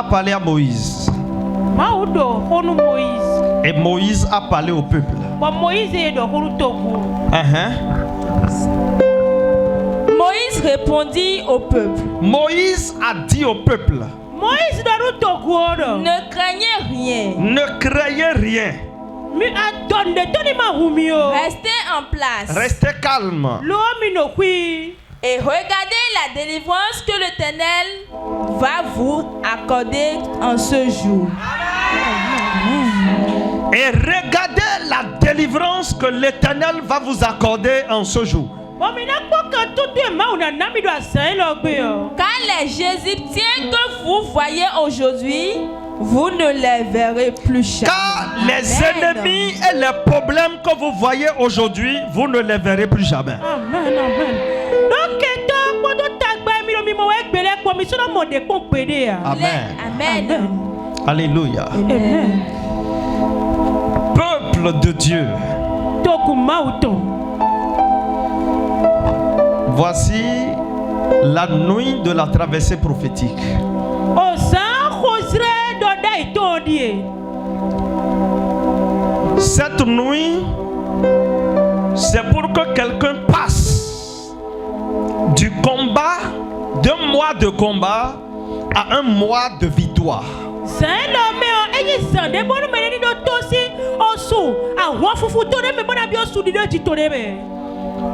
a parlé à Moïse. Et Moïse a parlé au peuple. Moïse répondit au peuple. Moïse a dit au peuple: ne craignez rien. Ne craignez rien. Restez en place. Restez calme. Et regardez la délivrance que l'Éternel va vous accorder en ce jour. Et regardez la délivrance que l'Éternel va vous accorder en ce jour. Car les Égyptiens que vous voyez aujourd'hui, vous ne les verrez plus jamais. Car les ennemis et les problèmes que vous voyez aujourd'hui, vous ne les verrez plus jamais. Amen, amen. Amen. Amen. Alléluia. Amen. Peuple de Dieu, voici la nuit de la traversée prophétique. Cette nuit, c'est pour que quelqu'un passe du combat, d'un mois de combat à un mois de victoire.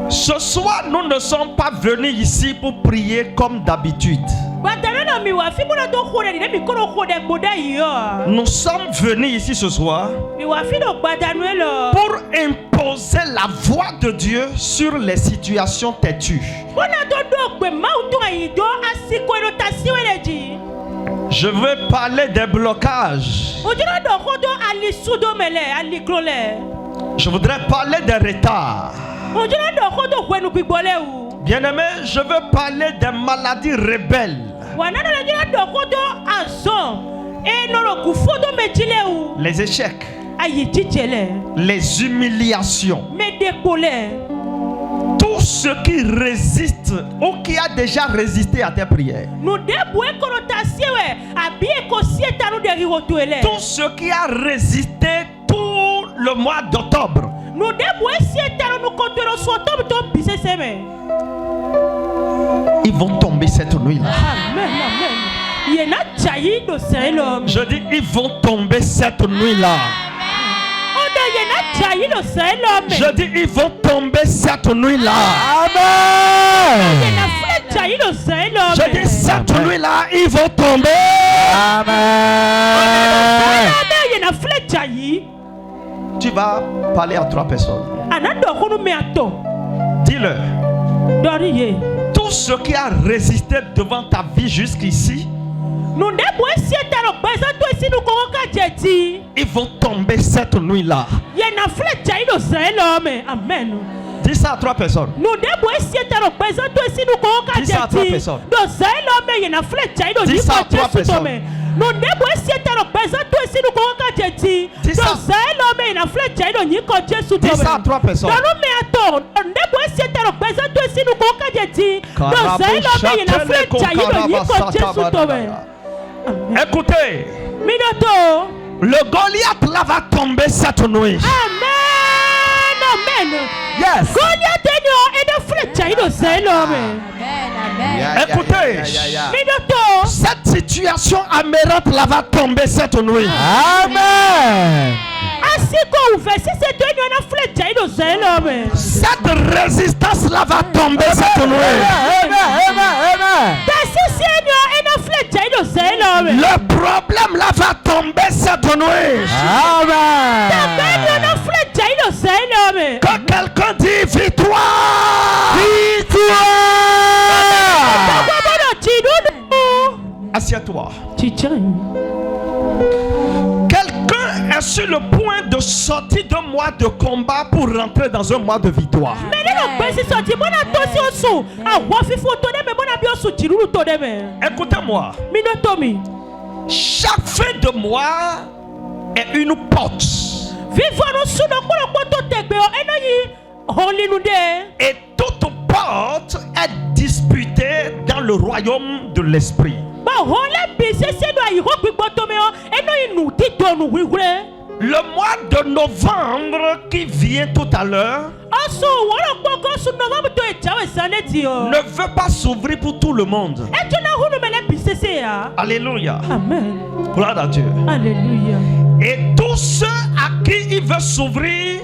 Ce soir, nous ne sommes pas venus ici pour prier comme d'habitude. Nous sommes venus ici ce soir pour imposer la voix de Dieu sur les situations têtues. Je veux parler des blocages. Je voudrais parler des retards. Bien-aimé, je veux parler des maladies rebelles. Les échecs. Les humiliations. Tout ce qui résiste ou qui a déjà résisté à tes prières. Tout ce qui a résisté tout le mois d'octobre. Ils vont tomber cette nuit-là. Je dis, ils vont tomber cette nuit-là. Je dis, ils vont tomber cette nuit-là. Amen. Je dis, cette nuit-là, ils vont tomber. Amen. Tu vas parler à 3 personnes. Dis-leur. Tout ce qui a résisté devant ta vie jusqu'ici, ils vont tomber cette nuit-là. Amen. Dis ça à 3 personnes. Dis ça à 3 personnes. Dis ça à 3 personnes. Dis ça. Dis ça à 3 personnes. Écoutez, le Goliath là va tomber cette nuit. Amen. Yes. Écoutez, cette situation aberrante là va tomber cette nuit. Amen. Cette résistance là va tomber cette nuit. Le problème là va tomber cette nuit. Amen. Quand quelqu'un dit victoire, victoire. Assieds-toi. Quelqu'un est sur le point de sortir d'un mois de combat pour rentrer dans un mois de victoire. Écoutez-moi. Chaque fin de mois est une porte. Et toute porte est disputée dans le royaume de l'esprit. Le mois de novembre qui vient tout à l'heure ne veut pas s'ouvrir pour tout le monde. Alléluia. Amen. Gloire à Dieu. Alléluia. Et tous ceux à qui il veut s'ouvrir,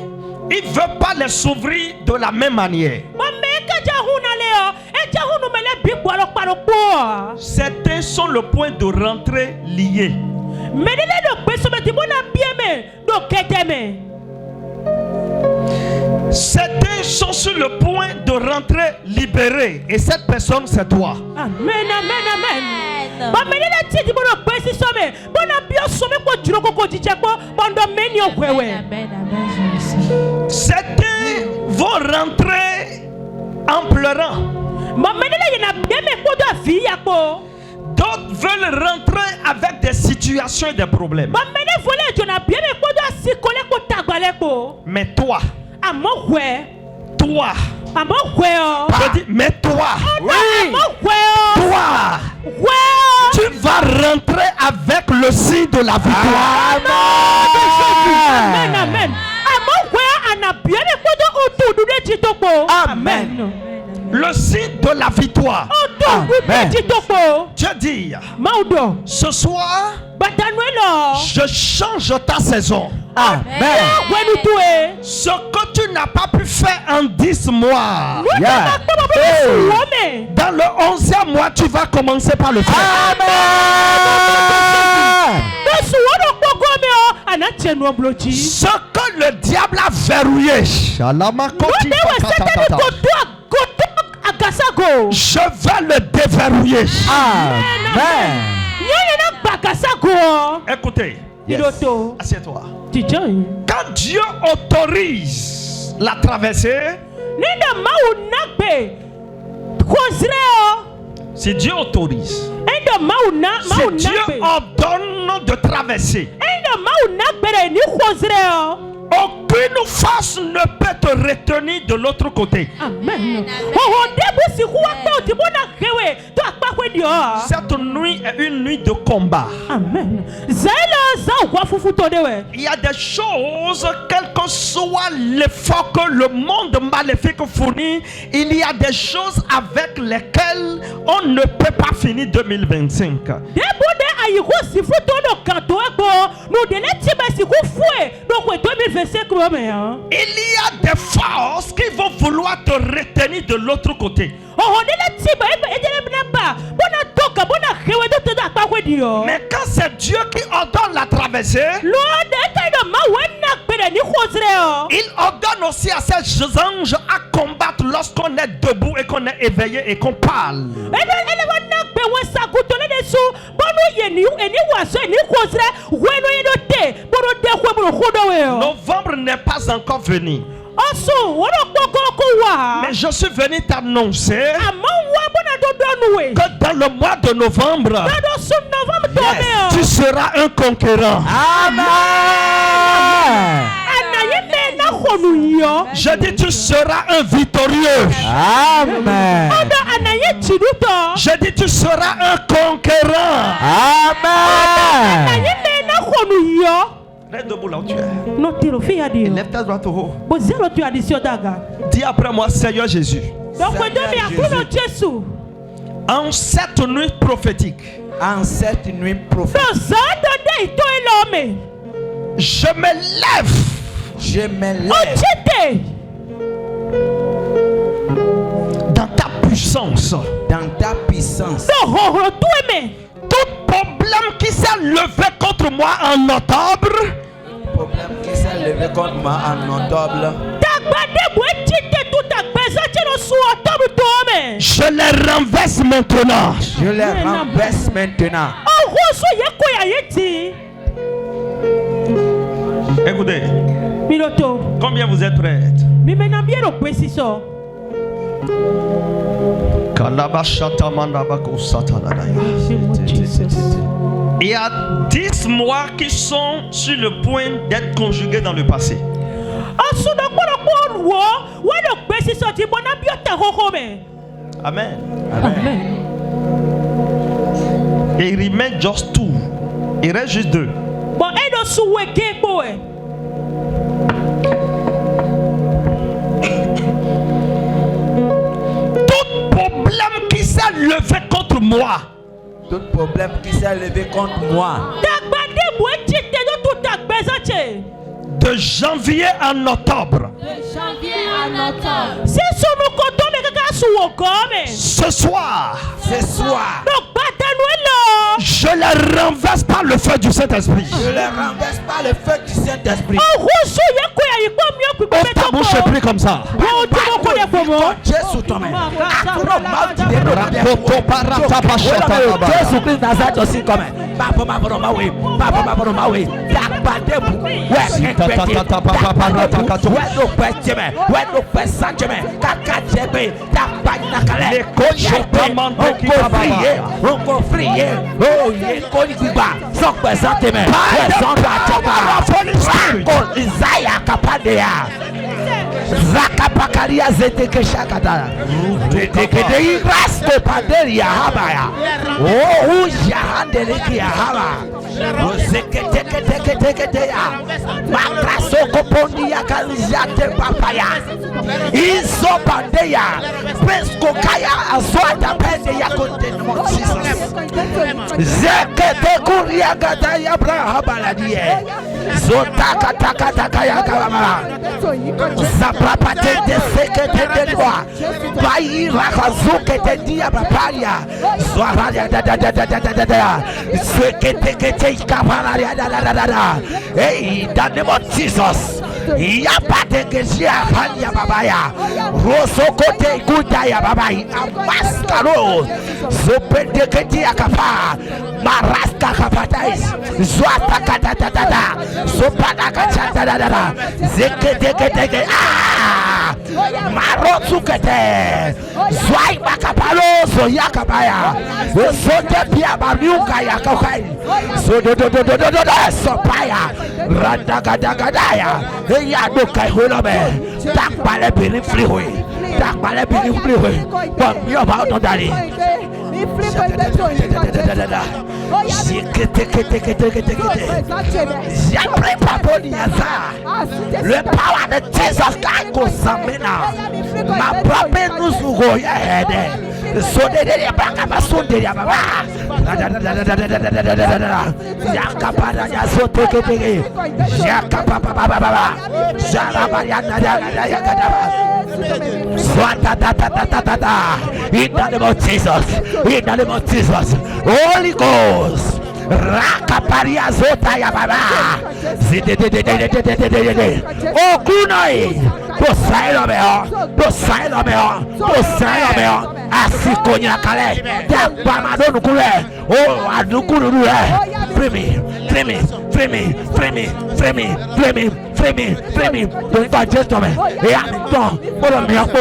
il ne veut pas les s'ouvrir de la même manière. Certains sont le point de rentrée lié. Certains sont sur le point de rentrer libérés. Et cette personne, c'est toi. Amen, amen, amen. Certains vont rentrer en pleurant. D'autres veulent rentrer avec des situations et des problèmes. Mais toi, toi, je dis, mais toi, toi, tu vas rentrer avec le signe de la victoire. Amen, amen. Amen. Le signe de la victoire. Amen. Je dis, ce soir, je change ta saison. Amen. Ce que tu n'as pas pu faire en 10 mois, dans le 11e mois, tu vas commencer par le faire. Ce que le diable a verrouillé, je vais le déverrouiller. Amen. Écoutez, assieds-toi. Quand Dieu autorise la traversée, si Dieu autorise, si Dieu ordonne de traverser, aucune force ne peut te retenir de l'autre côté. Amen. Cette nuit est une nuit de combat. Amen. Il y a des choses, quel que soit l'effort que le monde maléfique fournit, il y a des choses avec lesquelles on ne peut pas finir 2025. Il y a des forces qui vont vouloir te retenir de l'autre côté. Mais quand c'est Dieu qui ordonne la traversée, il ordonne aussi à ses anges à combattre lorsqu'on est debout et qu'on est éveillé et qu'on parle. Novembre n'est pas encore venu. Mais je suis venu t'annoncer que dans le mois de novembre, tu seras un conquérant. Amen. Je dis tu seras un victorieux. Amen. Je dis tu seras un conquérant. Amen. Reste debout là où tu es. Et lève ta droite au haut. Dis après moi, Seigneur Jésus. En cette nuit prophétique, je me lève. Dans ta puissance. Tout problème qui s'est levé contre moi en octobre, je les renverse maintenant. Écoutez, combien vous êtes prêts? Il y a 10 mois qui sont sur le point d'être conjugués dans le passé. Amen. Amen. il remain just 2. Il reste juste 2. Tout problème qui s'est levé contre moi. Tout problème qui s'est levé contre moi. De janvier en octobre. Ce soir. Je les renverse par le feu du Saint-Esprit. Je les renverse par le feu du Saint-Esprit. Ouvre ta bouche et prie comme ça. Jésus Christ Nazareth aussi comme Zakapakaria zeteke shakata. Zeteke iraste paderia habaya. Oh jahandeleki haba. Zeteke makraso kopondia kanjate papaya. Iso pandeya. Presko kaya azwata pendeya kontenmo Jesus. Zekete kuria gata ya brahabaladie. Zotaka taka taka ya kama. Zaprapate de sekete de doa. Bai rakazuke te dia paparia. Zwaria da. Sekete kete kapalaria da. Hey, in the name of Jesus. Yapate kesia hanya babaya. Rosokote kutaya babai. Amaskaro. Zopete kete akapa. Maraska kapatais. Zwata kata. Sopana kata. Zekete kete. Marotsukete. Zwai makapalo so yakabaya. Sote pia bamiuka yakakai. So do sopaya. Radagadaya. Ya dokai holome. Tak pale bini freeway. But me about to die. Le power de Jesus Christ samena. Ma propre nous go ahead. So de baka basunde ya baba. Yakapara ya so teke. Yakapapa baba. Shalaba ya da. In the name of Jesus. In the name of Jesus. Holy Ghost. Rakaparia zota ya baba. Oh kunoi. Posailo meo. Asikonya kale. Dabamado nukule. Oh adukuru nule. Free me. Don't go just to me. Yeah, don't. Follow me up.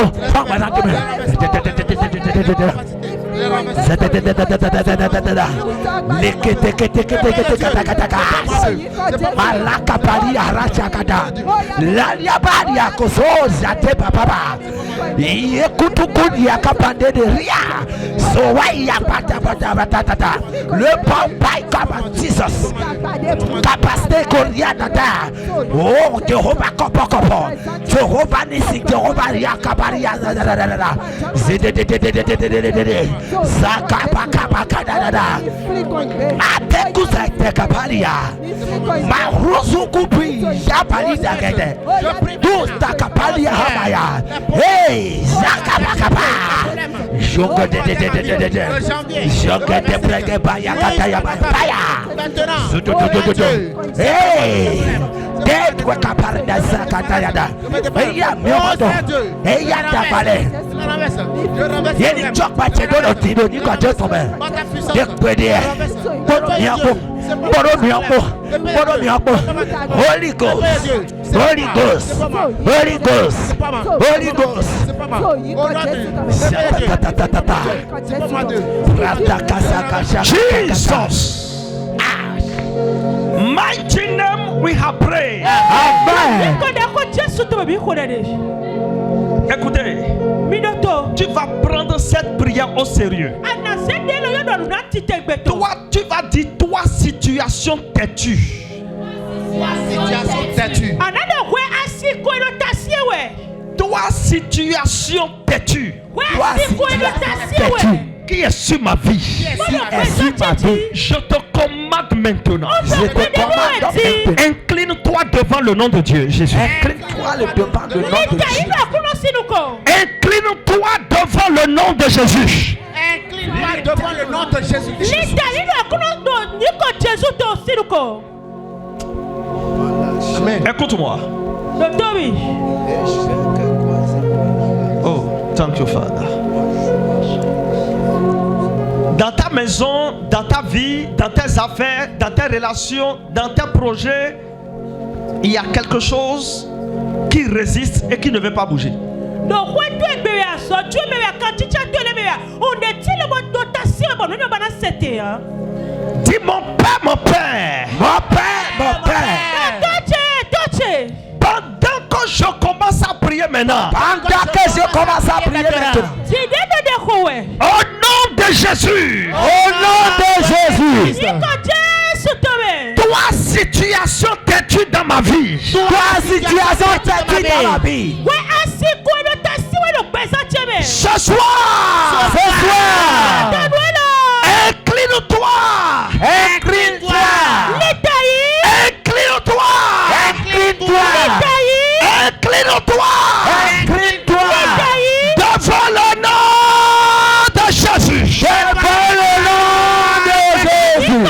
Malaka paria rachakada. Lalia baria kozoza te papa. Ye kutukudi akapande de ria. So why ya pata. Le pompai comme Jesus. Capacité koriana da. Oh Jehovah kopo. Jehovah nisi Jehovah ria kabaria da. Zakapakabakadada. Atekuza kapalia. Maruzukupi yapalida gede. Dusta kapalia hamaya. Hey, zakapakaba. Jonga de prege baya kataya baya. Hey, dead wakaparda zakataya da. Eya miodo. Eya tabale. Yeni chok bache dono tino ni kwa jesu me. Dekwede. Bono miyambo. Holy Ghost. Jesus. Mighty name we have prayed. Amen. Écoutez, tu vas prendre cette prière au sérieux. Toi, tu vas dire toi, situation têtue. Toi, situation têtue. Toi, situation têtue. Qui est sur ma vie? Je te commande maintenant. Incline-toi devant le nom de Dieu, Jésus. Incline-toi devant le nom de Jésus. Incline-toi devant le nom de Jésus. Incline-toi devant le nom de Jésus. Amen. Écoute-moi. Oh, thank you, Father. Dans ta maison, dans ta vie, dans tes affaires, dans tes relations, dans tes projets, il y a quelque chose qui résiste et qui ne veut pas bouger. Dis mon père, mon père. Mon père, mon père. Pendant que je commence à prier maintenant. Pendant que je commence à prier maintenant. Au nom de Jésus. Au nom de Jésus. Toi, situation têtue dans ma vie. Toi, situation têtue dans ma vie. Ce soir. Incline-toi. Incline-toi. Incline-toi. Incline-toi. Incline-toi. Incline-toi. Devant le nom de Jésus. Devant le nom de Jésus.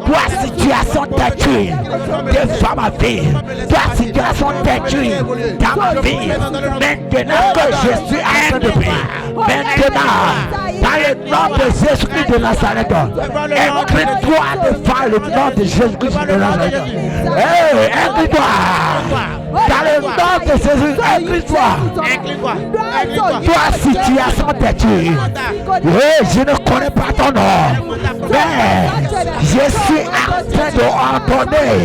Toi, situation têtue devant ma vie. Toi, situation têtue dans ma vie. Maintenant que je suis en train de prier. Maintenant, dans le nom de Jésus-Christ de Nazareth, incline-toi devant le nom de Jésus-Christ de Nazareth. Incline-toi. Dans le nom de Jésus, incline-toi. Toi, situation têtue. Je ne connais pas ton nom. Mais je suis en train de ordonner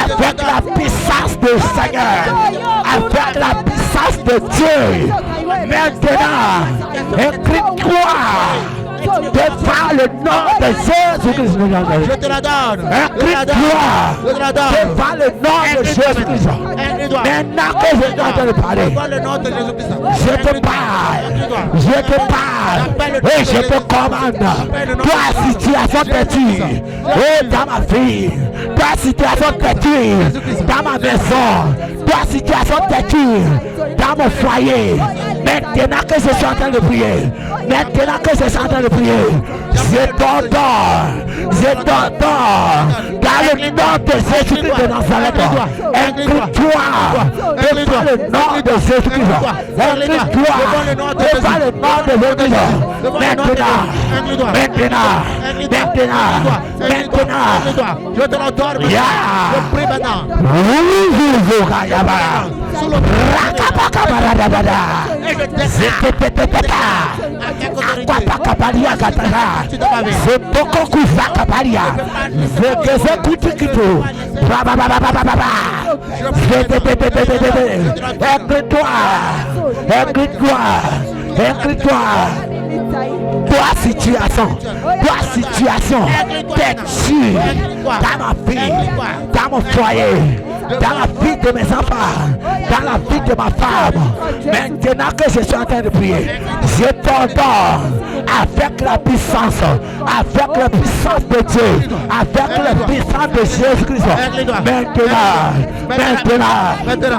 avec la puissance du Seigneur, avec la puissance de Dieu. Maintenant, incline-toi devant le nom de Jésus-Christ. Je te la donne. Incline-toi devant le nom de Jésus-Christ. Maintenant que je suis en train de parler, je te parle, et je te commande. Toi, situation têtue, dans ma vie, toi, situation têtue, dans ma maison, toi, situation têtue, dans mon foyer. Maintenant que je suis en train de prier, je t'entends, dans le nom de Jésus-Christ de Nazareth. Incline-toi devant le nom de Jésus-Christ. Incline-toi devant le nom de Jésus-Christ. Maintenant, je te l'ordonne. Je prie maintenant. Toi, situation Toi, situation, t'es tué dans ma vie, dans mon foyer, dans la vie de mes enfants, dans la vie de ma femme. Maintenant que je suis en train de prier, je t'ordonne avec la puissance de Dieu, avec la puissance de Jésus-Christ. Maintenant,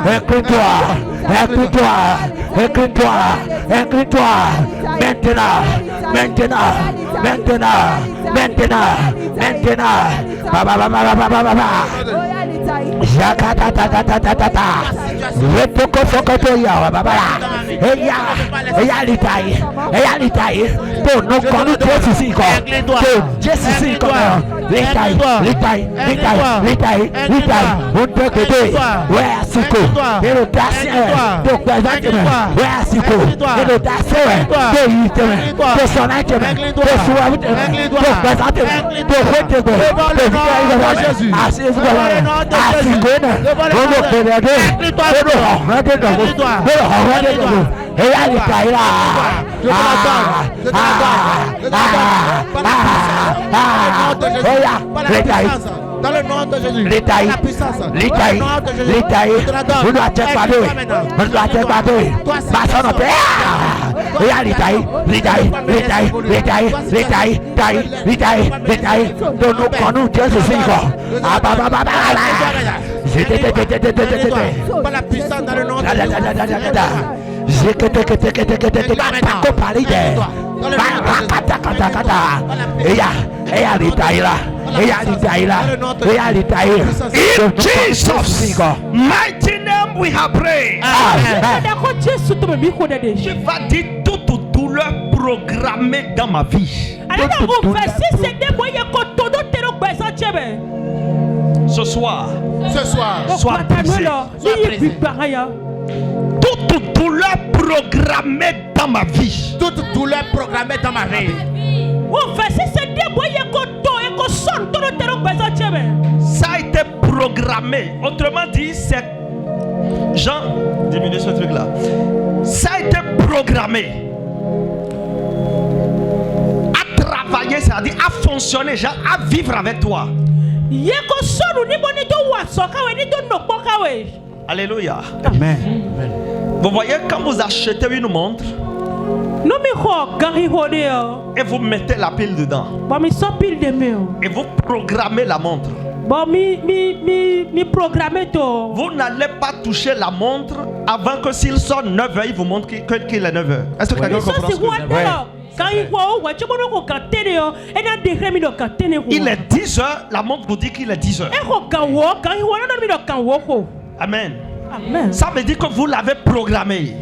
incline-toi, Dans le nom de Jésus, la puissance, vous doit être pardonné, vous doit être pardonné, In Jesus' mighty name we have prayed. Je vais dire toute douleur programmée dans ma vie. Ce soir, sois brisé. Toute douleur programmée dans ma vie. Toute douleur programmée dans ma vie. Ça a été programmé. Autrement dit, c'est Jean, diminue ce truc là. Ça a été programmé à travailler, c'est-à-dire à fonctionner, genre à vivre avec toi. Alléluia. Amen. Vous voyez, quand vous achetez une montre et vous mettez la pile dedans et vous programmez la montre, vous n'allez pas toucher la montre avant que s'il sonne 9h, il vous montre qu'il est 9h. Est-ce que quelqu'un comprend ce que je veux dire? Il est 10h, la montre vous dit qu'il est 10h. Amen. Amen. Ça veut dire que vous l'avez programmé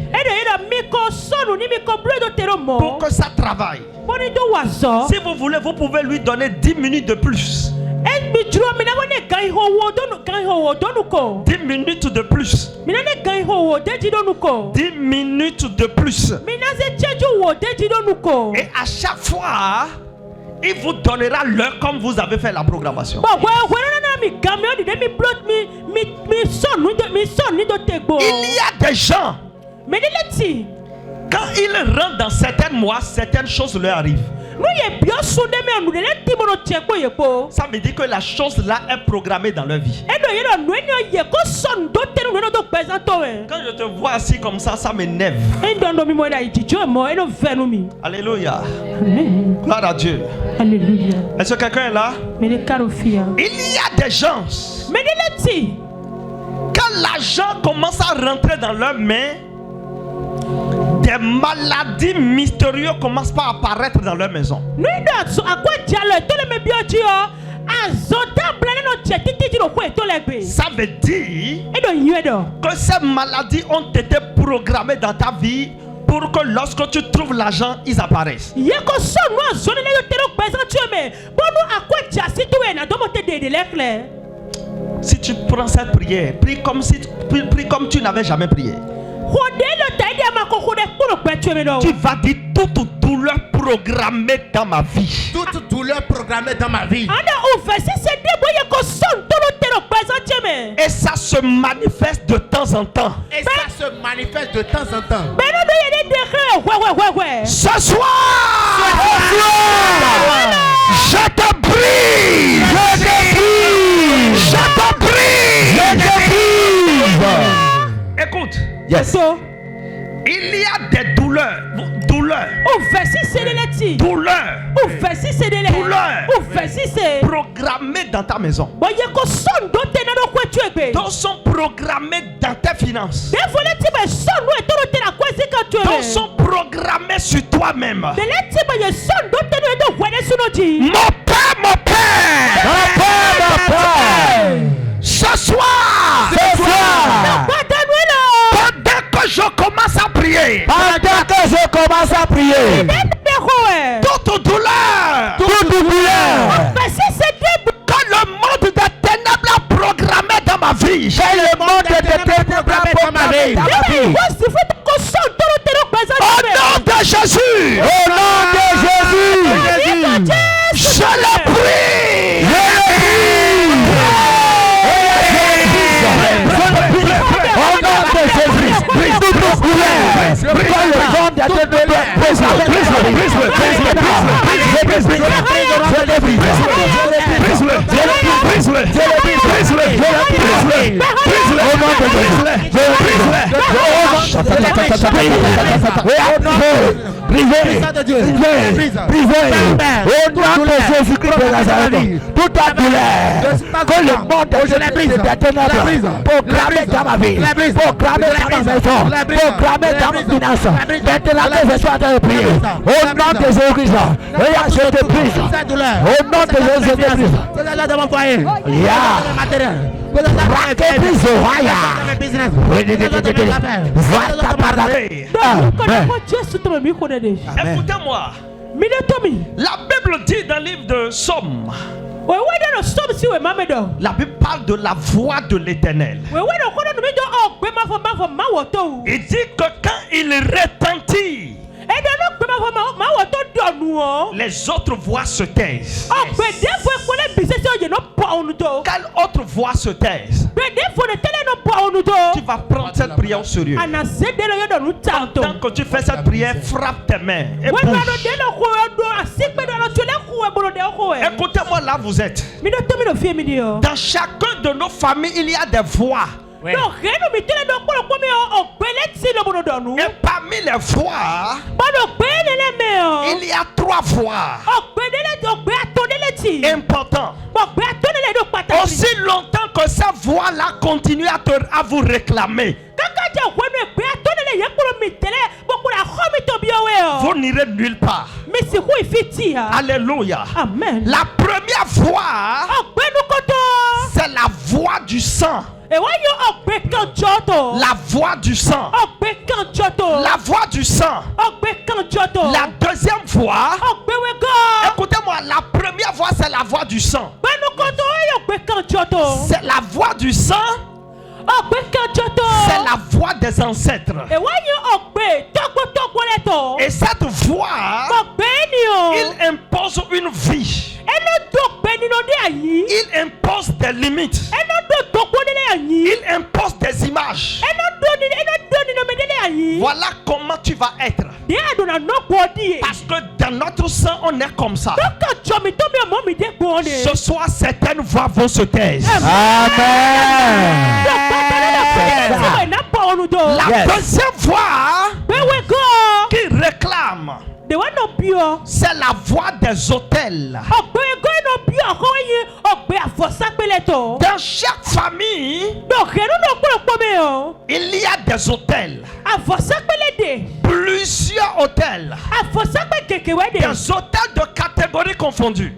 pour que ça travaille. Si vous voulez, vous pouvez lui donner 10 minutes de plus. 10 minutes de plus. 10 minutes de plus. Et à chaque fois, il vous donnera l'heure comme vous avez fait la programmation. Il y a des gens, quand ils rentrent dans certains mois, certaines choses leur arrivent. Ça veut dire que la chose là est programmée dans leur vie. Quand je te vois assis comme ça, ça m'énerve. Alléluia. Gloire à Dieu. Alléluia. Est-ce que quelqu'un est là? Il y a des gens, quand l'argent commence à rentrer dans leurs mains, des maladies mystérieuses commencent à apparaître dans leur maison. Ça veut dire que ces maladies ont été programmées dans ta vie pour que lorsque tu trouves l'argent, ils apparaissent. Si tu prends cette prière, prie comme tu n'avais jamais prié. Tu vas dire toute douleur programmée dans ma vie. Toute douleur programmée dans ma vie. Et ça se manifeste de temps en temps. Et ça se manifeste de temps en temps. Ce soir, Yes. Il y a des douleurs. Programmées dans ta maison. D'autres sont programmées dans tes finances. D'autres sont programmées sur toi-même. Mon père. Ce soir. Pendant que je commence à prier. Toute douleur. Quand le monde des ténèbres a programmé dans ma vie. Au nom de Jésus. Je le prie. Toute la douleur que le monde des ténèbres proclamé dans ma vie, proclamé dans ma maison, proclamé dans mes finances. Maintenant que je suis en train de prier, au nom de Jésus-Christ, je te prie. Au nom de Jésus, je te prie. Écoutez-moi. La Bible dit dans le livre de Somme. La Bible parle de la voix de l'Éternel. Il dit que quand il retentit, les autres voix se taisent. Quelle autre voix se taise? Tu vas prendre cette prière au sérieux. Pendant que tu fais cette prière, frappe tes mains et bouge. Écoutez-moi là vous êtes. Dans chacun de nos familles, il y a des voix. Oui. Et parmi les voix, il y a 3 voix importantes. Aussi longtemps que ces voix-là continuent à vous réclamer, vous n'irez nulle part. Alléluia. Amen. La première voix, c'est la voix du sang. La voix du sang. La voix du sang. La deuxième voix. Écoutez-moi, la première voix c'est la voix du sang. C'est la voix du sang. C'est la voix des ancêtres. Et cette voix, il impose une vie. Il impose des limites. Il impose des images. Voilà comment tu vas être. Parce que dans notre sang, on est comme ça. Ce soir, certaines voix vont se taire. Amen. La deuxième voix qui réclame, c'est la voix des autels. Dans chaque famille, il y a des autels. Plusieurs autels. Des autels de catégories confondues.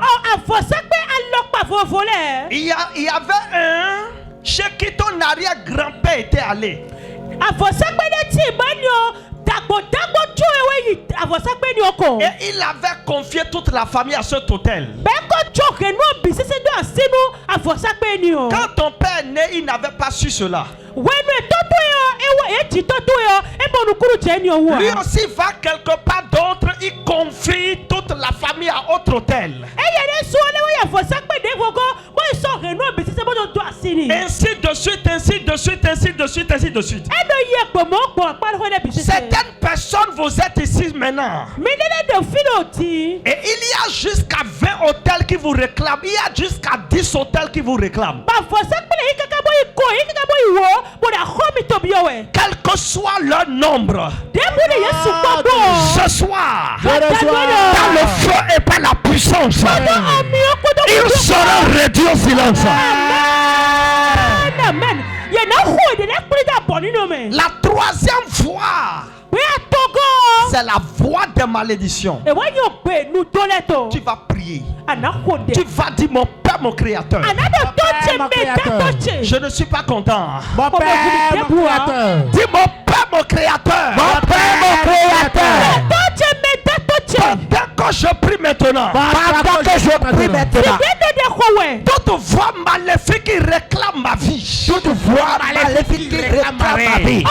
Il y avait un chez qui ton arrière-grand-père était allé. Et il avait confié toute la famille à cet hôtel. Quand ton père est né, il n'avait pas su cela. Lui aussi va quelque part d'autre, il confie toute la famille à autre hôtel. Ainsi de suite, ainsi de suite, ainsi de suite, ainsi de suite. Certaines personnes, vous êtes ici maintenant. Et il y a jusqu'à 20 hôtels qui vous réclament. Il y a jusqu'à 10 hôtels qui vous réclament. Quel que soit leur nombre, ce soir, dans le feu et par la puissance, ils seront réduits au silence. Amen. La troisième voix, c'est la voix de malédiction. Tu vas prier. Tu vas dire mon Père, mon Créateur. Je ne suis pas content. Mon Père, mon Créateur. Dis mon Père, mon Créateur. Mon Père, mon Créateur. Pendant que je prie maintenant, toute voix maléfique qui réclame ma vie. Toute voix maléfique qui réclame ma vie.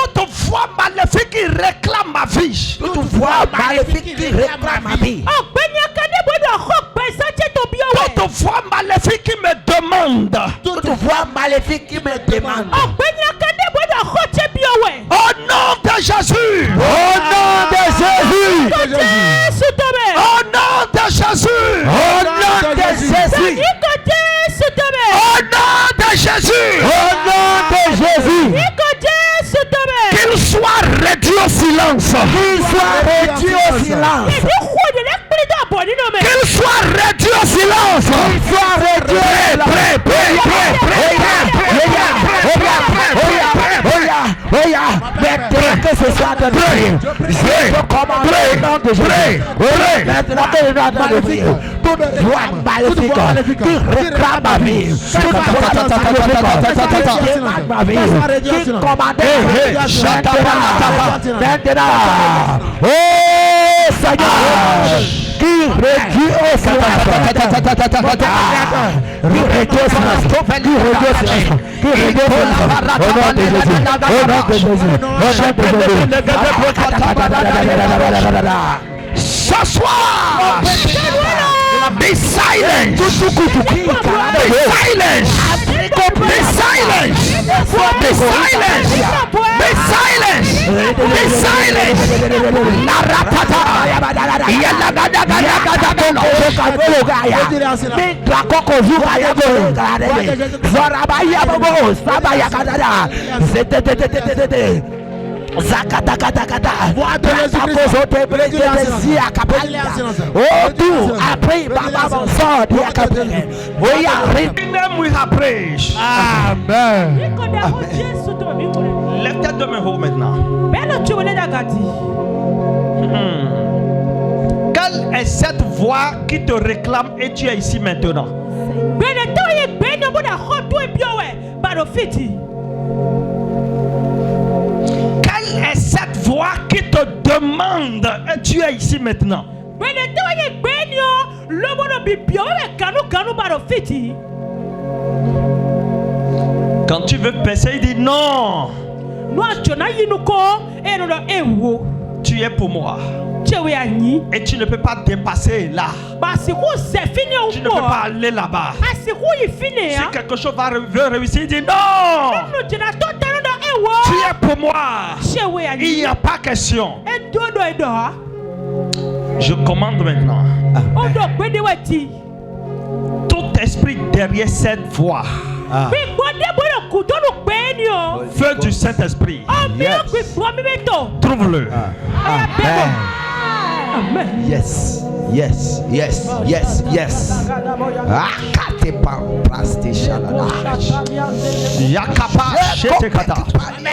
Toute voix maléfique qui réclame ma vie. Toute voix maléfique qui réclame ma vie. Toute voix maléfique qui me demande. Toute voix maléfique qui me demande. Au nom de Jésus. Au nom de Jésus. Au nom de Jésus. Au nom de Jésus. Au nom de Jésus. Au nom de Jésus. Qu'il soit réduit au silence. Qu'il soit réduit au silence. Qu'il soit réduit au silence. Qu'il soit réduit au silence. Maintenant que ce soit de prier, je commande au nom de Jésus. Maintenant que je dois de prier, toute voix maléfique qui réclame ma vie, toute voix maléfique qui réclame ma vie, qui commande maintenant. Oh Seigneur, qui réduit au silence, qui réduit au silence, qui réduit au silence, au nom de Jésus, au nom de Jésus, au nom de Jésus. Ce soir, be silent. Be silent. Be silent. Be silent. Be silent. Be silent. La ratata. Yalla gada gada gada gada. La coco ya Zorabaya bobo, sabaya kadada. Zakata voix de Jésus-Christ. Oh tout après Baba mon sort dit à Capitaine. Oui arrive. In them we have prayed. Amen. Lève tes deux mains haut maintenant. Quelle est cette voix qui te réclame et tu es ici maintenant? Quelle est cette voix qui te demande et tu es ici maintenant? Quand tu veux passer, il dit non. Tu es pour moi. Et tu ne peux pas dépasser là. Tu ne peux pas aller là-bas. Si quelque chose va réussir, il dit non. Tu es pour moi. Il n'y a pas question. Je commande maintenant. Tout esprit derrière cette voix. Feu du Saint-Esprit. Trouve-le. Amen. Yes. Yes. Yes. Yes. Yes. Akatepa praste shalala. Yakapa shetekata. Amen.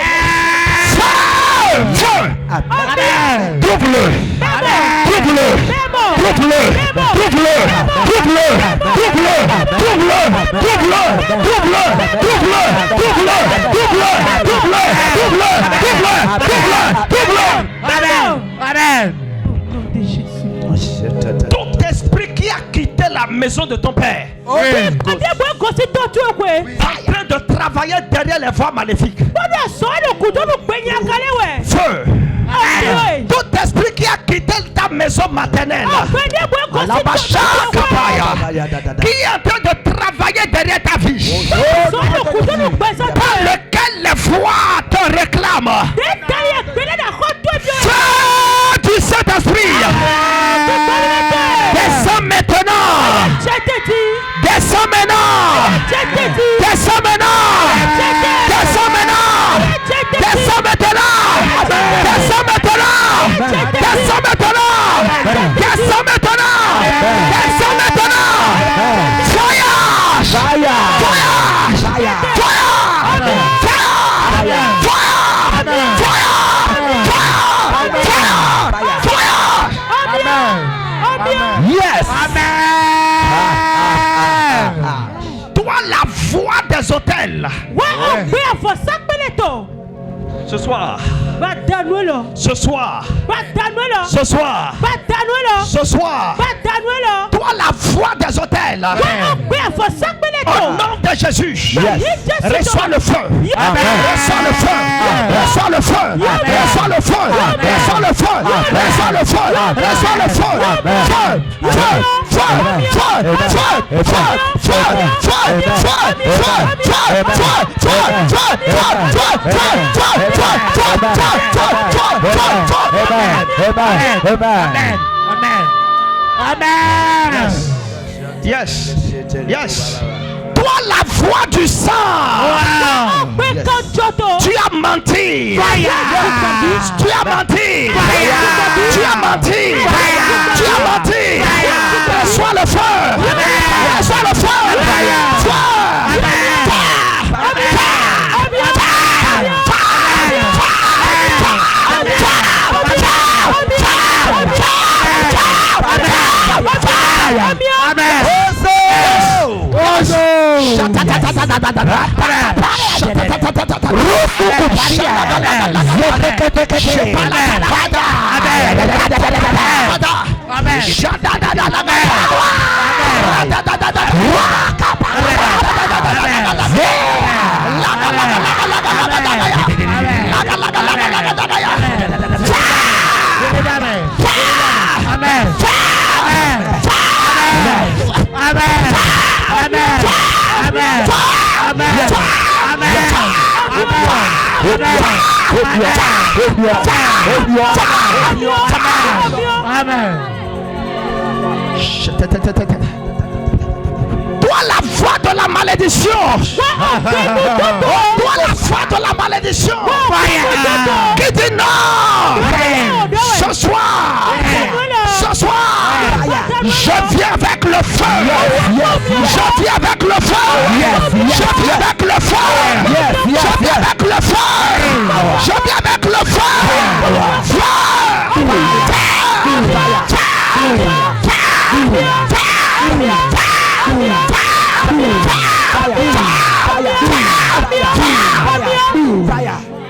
Trouve-le. Trouve-le. Trouve-le. Trouve-le. Trouve-le. Trouve-le. Trouve-le. Trouve-le. Trouve-le. Trouve-le. Trouve-le. Trouve-le. Trouve-le. Trouve-le. Trouve-le. Amen. Tout esprit qui a quitté la maison de ton père est en train de travailler derrière les voies maléfiques. Feu. Tout esprit qui a quitté ta maison maternelle, qui est en train de travailler derrière ta vie, par lequel les voix te réclament. Feu du Saint-Esprit, descends maintenant. Descends maintenant. Descends maintenant. Voyage. Yes. Toi la voix des hôtels. Ce soir. Ce soir. Ce soir. Ce soir. Toi la voix des hôtels. Au nom de Jésus. Reçois le feu. Reçois le feu. Reçois le feu. Reçois le feu. Reçois le feu. Reçois le feu. Reçois le feu. Amen. Yes. Yes. Toi la voix du sang. Tu as menti. Tu as menti. Tu as menti. Tu as menti. Reçois le feu. Reçois le feu. Toi la voix de la malédiction. Toi la voix de la malédiction. Qui dit non. Ce soir. Ce soir. Je viens avec le feu. Je viens avec le feu. Je viens avec le feu. Je viens avec le feu. Je viens avec le feu.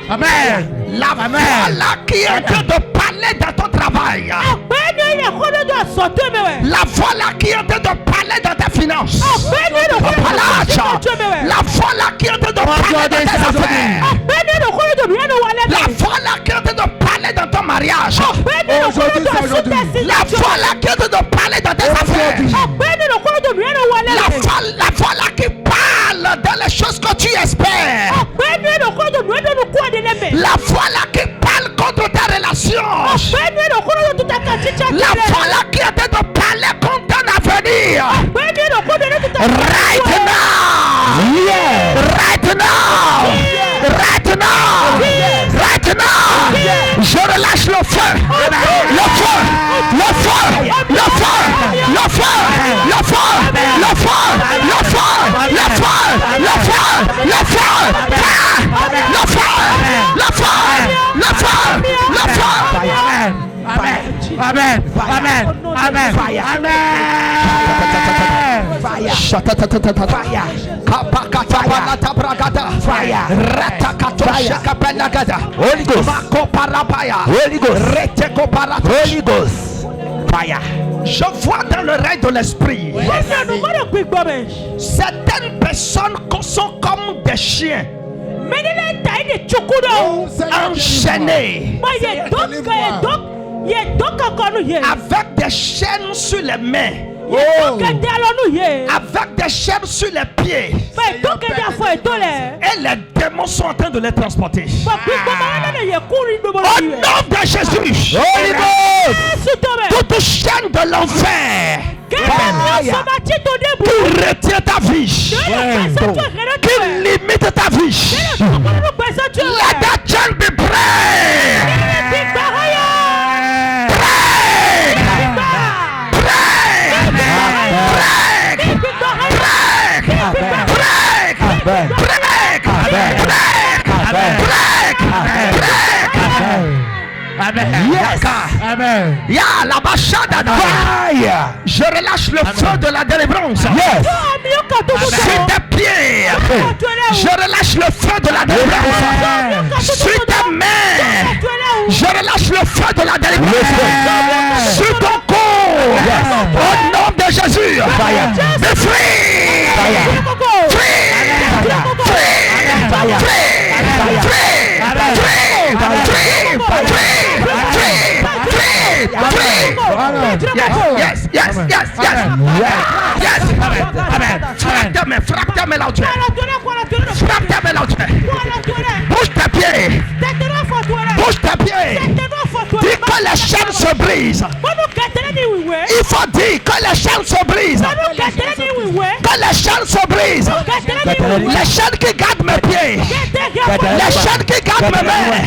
Amen. La voix là qui est en train de parler dans ton travail. La voix là qui est en train de parler dans tes finances. La voix là qui est en train de parler dans tes affaires. La voix là qui est en train de parler dans ton mariage. La voix là qui est en train de parler dans tes affaires. La voix là qui parle dans les choses que tu espères. La voix là qui parle contre ta relation. La voix là qui est en train de parler contre ton avenir. Right now. Right now. Right now. Right now. Je relâche le feu. Le feu. Le feu. Le feu. Le feu. Le feu. Le feu. Le feu. Le feu. Le feu. Le feu. Le feu. Le feu. Le feu. Le feu. Amen. Amen. Amen. Amen. Holy Ghost. Holy Ghost. Fire. Je vois dans le règne de l'esprit certaines personnes sont comme des chiens enchaînés avec des chaînes sur les mains. Avec des chaînes sur les pieds. Et les démons sont en train de les transporter. Au nom de Jésus. Toute chaîne de l'enfer qui retient ta vie, qui limite ta vie, let that chain be break. Break. Ya la bachada. Je relâche le feu de la délivrance. Sur tes pieds. Je relâche le feu de la délivrance. Sur tes mains. Je relâche le feu de la délivrance. Sur ton corps. Au nom de Jésus. Be free. Frappe ta main là où tu es. Frappe ta main là où tu es. Bouge tes pieds. Bouge tes pieds. Dis que les chaînes se brisent. Il faut dire que les chaînes se brisent. Que les chaînes se brisent. Les chaînes qui gardent mes pieds. Les chaînes qui gardent mes mains.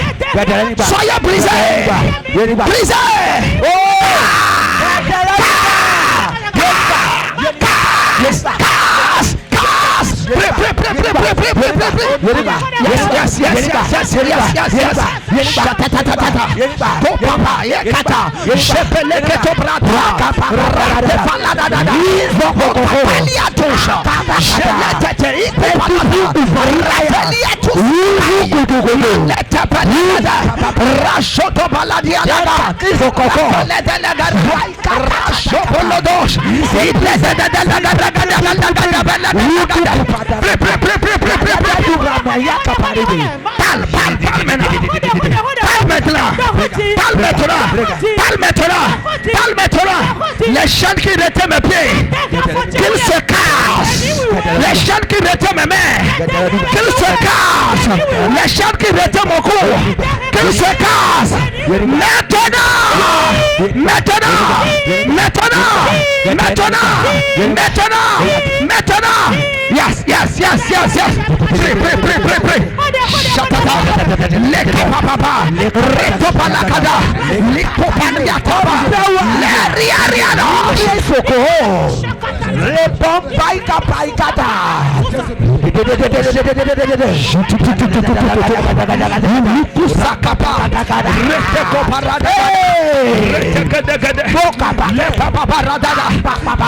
Soyez brisés. Brisés. Les chaînes qui retenaient mes pieds, qu'ils se cassent. Les chaînes qui retenaient mes mains, qu'ils se cassent. Les chaînes qui retenaient mon cou, qu'ils se cassent. Maintenant. Yes. Pray. Shatata. Leka papa. Reto palakada. Liko paniataba. Leriariano. Soko. Repom paika paikata. Sakapa. Reteko parada. Reteko. Bokapa. Lepa parada.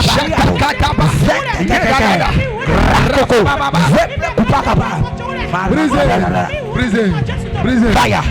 Shakataba. Brisez. Fire.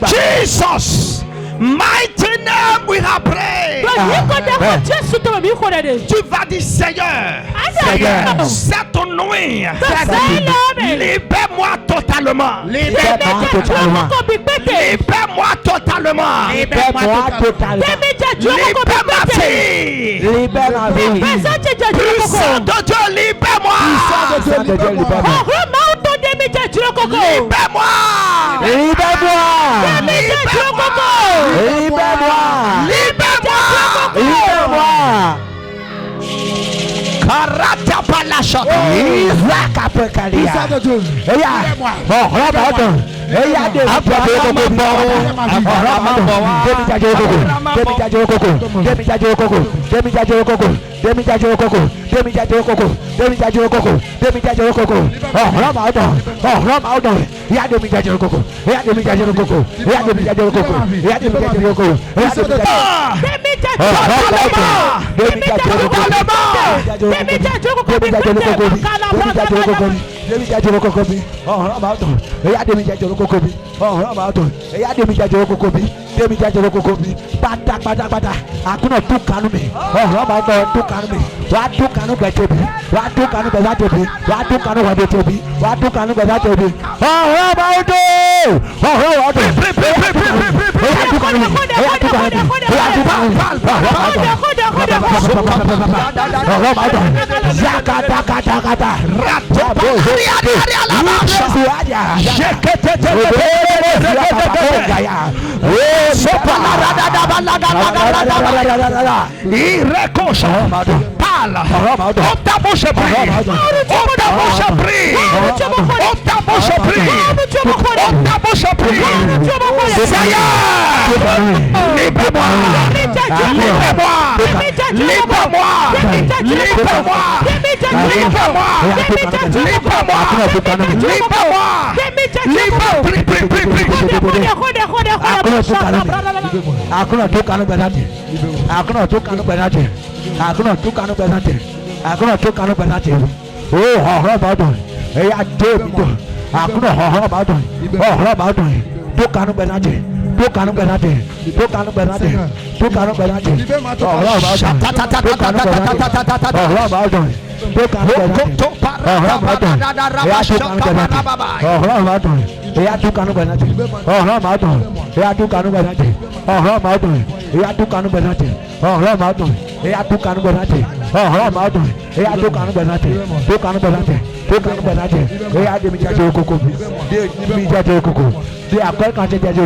Jesus, mighty name we have prayed. Tu vas dire Seigneur, cette nuit, libère-moi totalement. totalement. Libère-moi totalement. Libère-moi totalement. Libère-moi totalement. Libère ma fille. Libère ma fille. Puissant de Dieu, libère-moi. Puissant de Dieu, libère-moi. Libère-moi. Libère-moi. Libère-moi. Libère-moi. Libère-moi. Karata palasha. Isaac apekalia. Puissant de Dieu. Libère-moi. Bon, là-bas. Eya de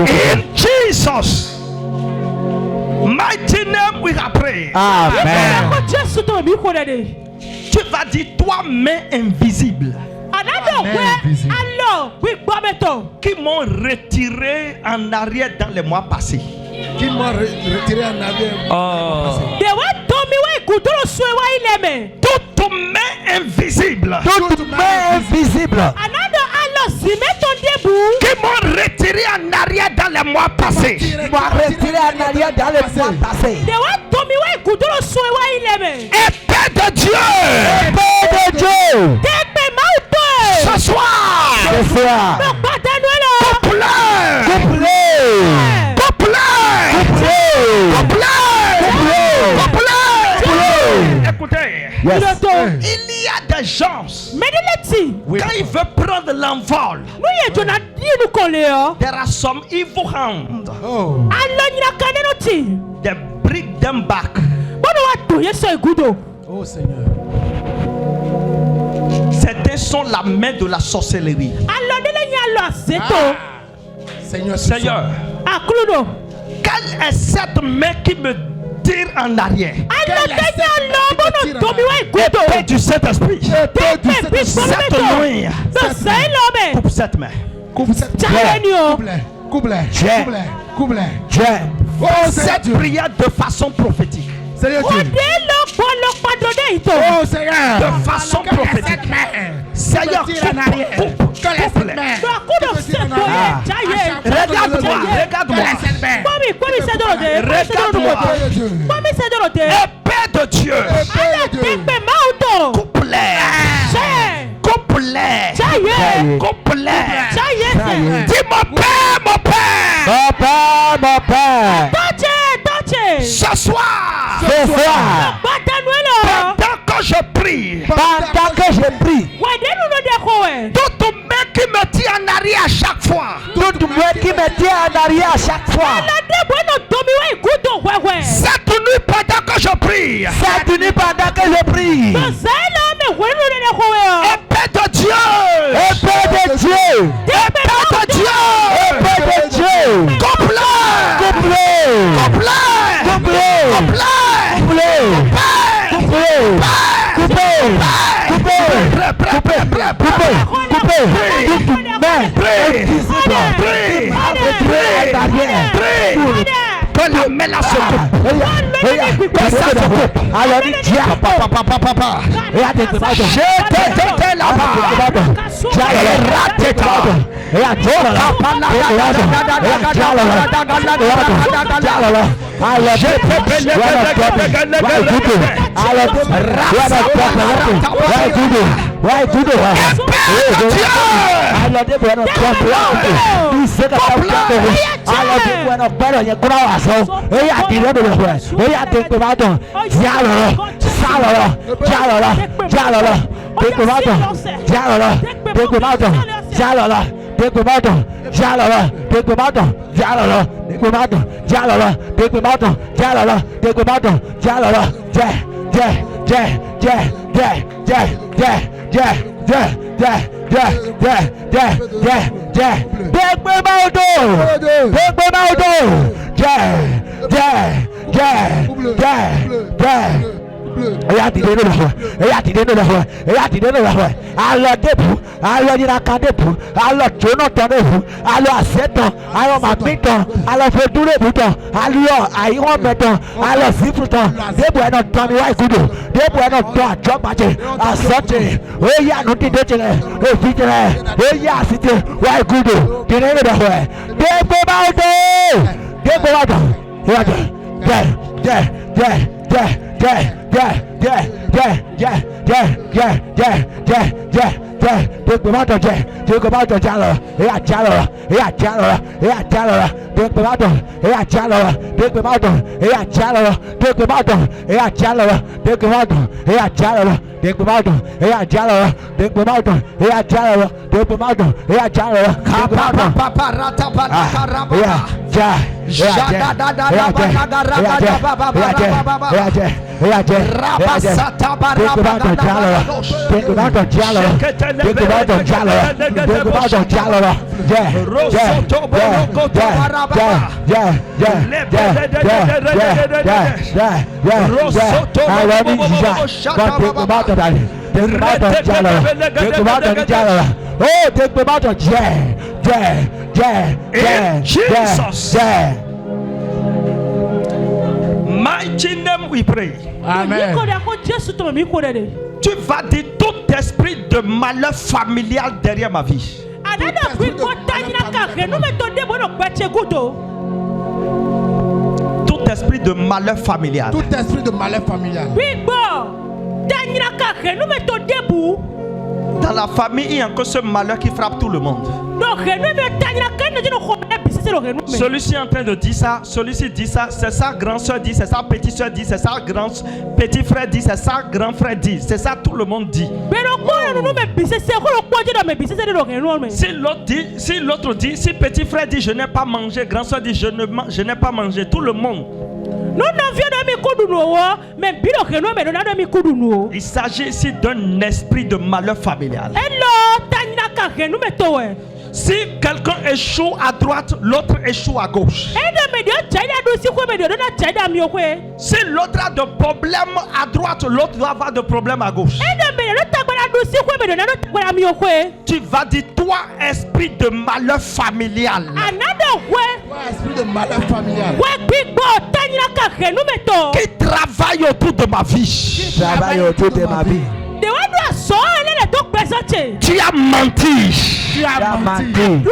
In Jesus' mighty name we have prayed. Amen. Tu vas dire toi main invisible qui m'ont retiré en arrière dans les mois passés. Qui m'a retiré en arrière. Toute main invisible Toute main invisible qui m'ont retiré en arrière dans les mois passés. m'a retiré en arrière dans les mois passés. Épée de Dieu. Épée de Dieu. Ce soir. Ce soir. Coupe-le. Coupe-le. Écoutez, Yes. il y a des gens, quand ils veulent prendre l'envol, there are some evil hands. Oh. They bring them back. Oh Seigneur. Certains sont la main de la sorcellerie. Seigneur, quelle est cette main qui me tire en arrière? Épée du Saint-Esprit. Cette nuit, coupe cette main. Oh, cette prière de façon prophétique. Seigneur Dieu. Oh Seigneur. De façon prophétique. Seigneur, coupe. Regarde-moi. Épée de Dieu. Coupe-les. Dis mon père. Ce soir. Pendant que je prie. Toute main qui me tient en arrière à chaque fois. Tout le monde qui me tient en arrière à chaque fois. Cette nuit pendant que je prie. Cette nuit pendant que je prie. Épée de Dieu. Épée de Dieu. Épée de Dieu. Épée de Dieu. Coupe-le. Coupe-le. Coupe-le. Coupe-le. La main là se coupe. Alors dit papa. J'étais là-bas. J'ai raté Mighty name we pray. Amen. Tu vas dire tout esprit de malheur familial derrière ma vie. Tout esprit de malheur familial. Tout esprit de malheur familial. Dans la famille, il y a que ce malheur qui frappe tout le monde. Celui-ci est en train de dire ça, celui-ci dit ça, c'est ça grand soeur dit, c'est ça petite soeur dit, c'est ça grand petit frère dit, c'est ça grand frère dit, c'est ça tout le monde dit. Si l'autre dit, si petit frère dit je n'ai pas mangé, grand soeur dit je n'ai pas mangé, tout le monde. Il s'agit ici d'un esprit de malheur familial. Si quelqu'un échoue à droite, l'autre échoue à gauche. Si l'autre a de problèmes à droite, l'autre doit avoir de problèmes à gauche. Tu vas dire toi, esprit de malheur familial. Esprit de malheur familial. Qui travaille autour de ma vie. Travaille autour de ma vie. Tu as menti. Tu as menti.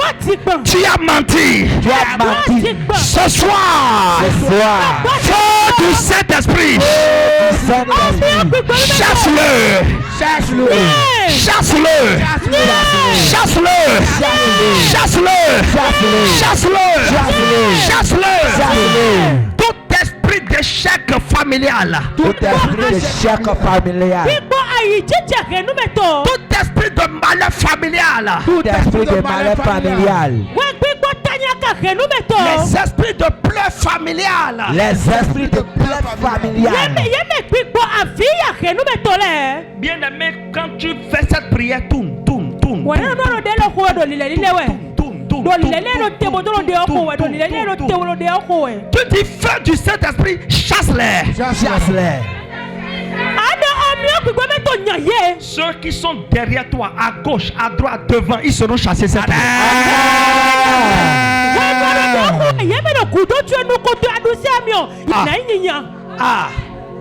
Tu as menti. Tu as menti. Ce soir, feu du Saint-Esprit, chasse-le. Chasse-le. Chasse-le. Chasse-le. Chasse-le. Chasse-le. Chasse-le. Tout esprit d'échec familial. Tout esprit d'échec familial. Tout esprit de malheur familial. Tout esprit de malheur familial. Les esprits de pleurs familiales. Les esprits de pleurs familiales. Bien aimé, quand tu fais cette prière, tourne. Tu dis feu du Saint-Esprit, chasse-les. Chasse-les. Ceux qui sont derrière toi, à gauche, à droite, devant, ils seront chassés cette nuit.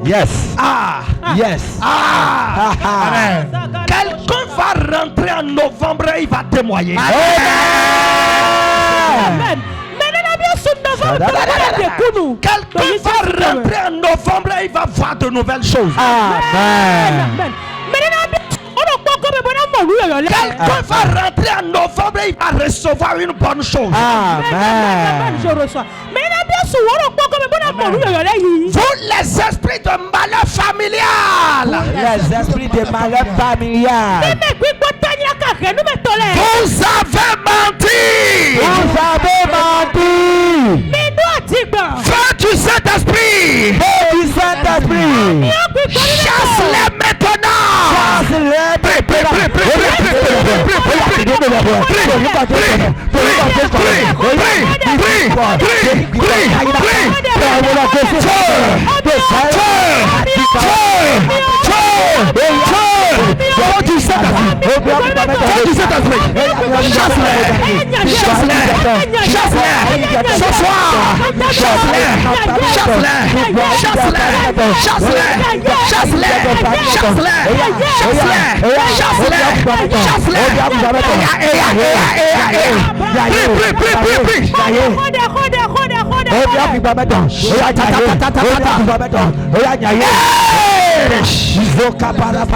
Yes. Yes. Quelqu'un va rentrer en novembre et il va témoigner. Amen. Quelqu'un va rentrer en novembre et il va voir de nouvelles choses. Amen. Quelqu'un va rentrer en novembre et il va recevoir une bonne chose. Amen. Vous les esprits de malheur familial. Les esprits de malheur familial. Vous avez menti. Vous avez menti. Feu du Saint-Esprit. Feu du Saint-Esprit. Chasse-les maintenant. Chasse-les.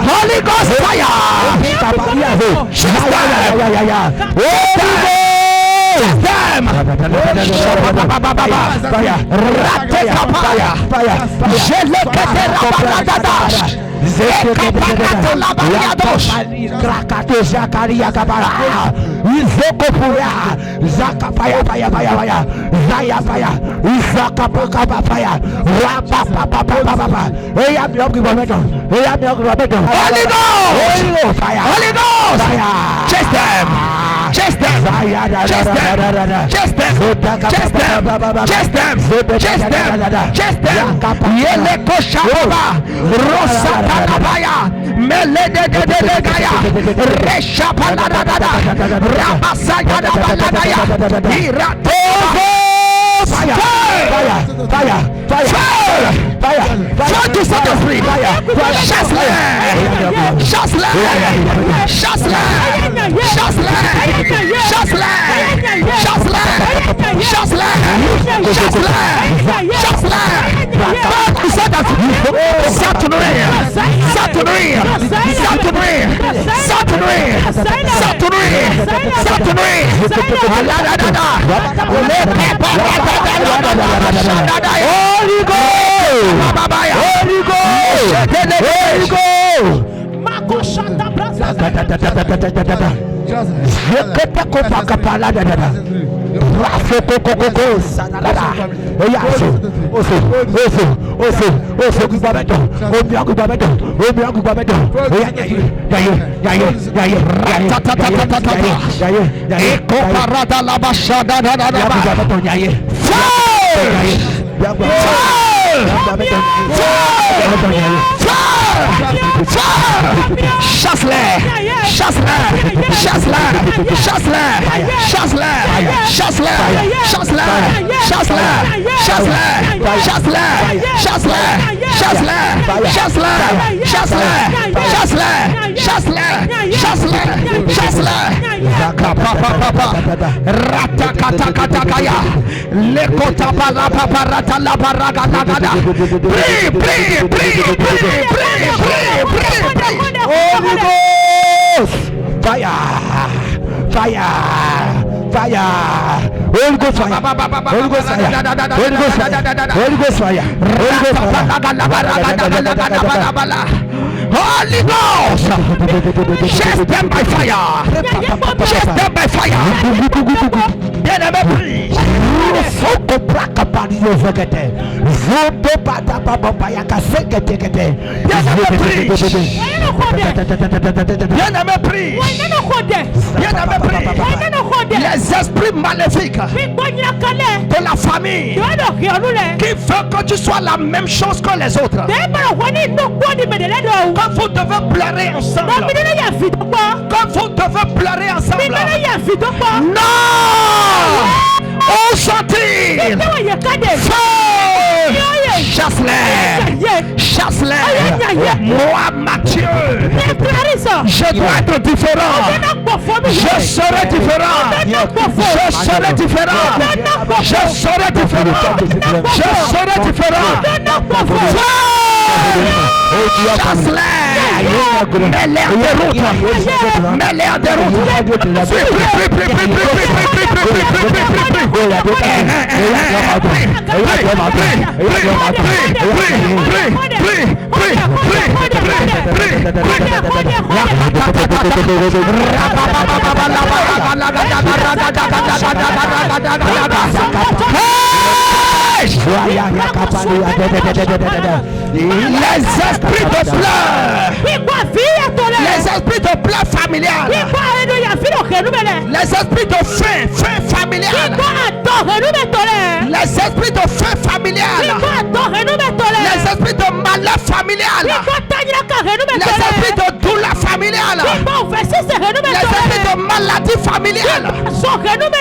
Holy Ghost fire! Chase them! Chase them! Chase them! Chase them! Chase them! Chase them! Chase them! Chase them! Yeleko Shababa! Rosatanabaya! Meledededegaya! Reshapanadada! Rabasayadabadaya! Iratoba! Fire! Fire! Fire! Fire! Fire du Saint-Esprit! Chasse-les! Chasse-les! Chasse-les! Chasse-les! Chasse-les! Chasse-les! Chasse-les! Chasse-les! Saturner! Saturner! Saturner! Saturner! Saturner! Holy Ghost! Holy Ghost! Holy Ghost! Chasse-les! Chasse-les! Chasse-les! Chasse-les! Chasse-les! Chasse-les! Chasse-les! Chasse-les! Chasse-les! Chasse-les! Chasse-les! Chasse-les! Chasse-les! Chasse-les! Chasse-les! Chasse-les! Chasse-les! Ratakatakaya! Lekotaparapaparata la baragada! Prie! Holy Ghost! Fire! Fire! Fire! Holy Ghost fire! Holy Ghost fire! Holy Ghost fire! Holy Ghost fire! Holy Ghost fire! Holy Ghost. Chase them by fire. Chase them by fire. Bien-aimé, prie. Bien-aimé, prie. Bien-aimé, prie. Les esprits maléfiques de la famille qui veulent que tu sois la même chose que les autres. Quand vous devez pleurer ensemble. Quand vous devez pleurer ensemble. Non! Au sortir! Feu! Chasse-les! Chasse-les! Moi, Mathieu, je dois être différent. Je serai différent. Je serai différent. Je serai différent. Je serai différent. Chasse-les! Mets-les en déroute! Mets-les en déroute! Les esprits de pleurs, les esprits de pleurs familiales, les esprits de faim familiale, les esprits de faim familiale, les esprits de malheur familial, les esprits de douleur familiale, les esprits de maladie familiale,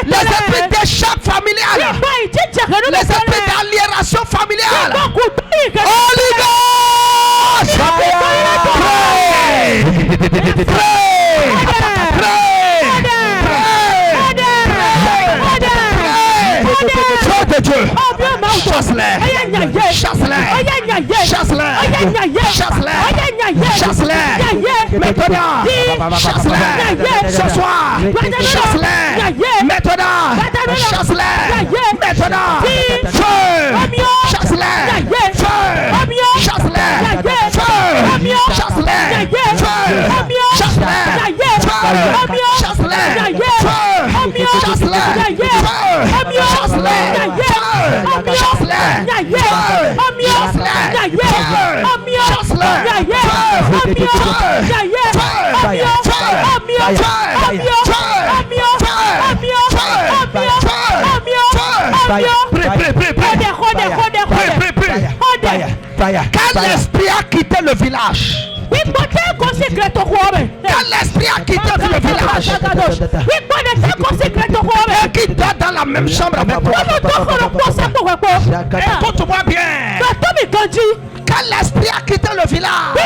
les esprits d'échec familial, les esprits d'aliénation familiale. Holy Ghost! Feu de Dieu! Chasse-les! Chasse-les! Chasse-les! Chasse-les! Chasse-les! Maintenant! Chasse-les! Ce soir! Chasse-les! Maintenant! Chasse-les! Maintenant! Feu! Chasse-les! Feu! Chasse-les! Feu! Chasse-les! Feu! Chasse-les! Chasse-les! Chasse-les! Quand l'esprit a quitté le village, quand l'esprit a quitté le village, et qui dort dans la même chambre avec toi, écoute-moi bien. Quand l'esprit a quitté le village, et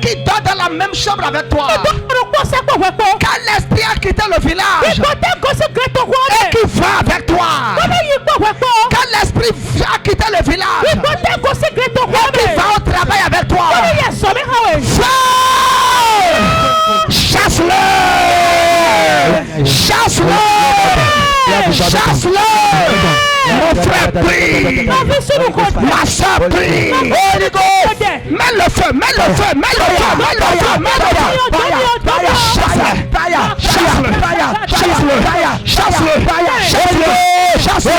qui dort dans la même chambre avec toi, quand l'esprit a quitté le village, et qui va avec toi, quand l'esprit a quitté le village, et qui va au travail avec toi, chasse-le! Chasse-le! Chasse-le! Mon frère prie! Ma soeur prie! Mets le feu! Mets le feu! Mets le feu! Mets le feu! Mets le feu! Chasse-le! Chasse-le! Chasse-le! Chasse-le! Chasse-le! Chasse-le!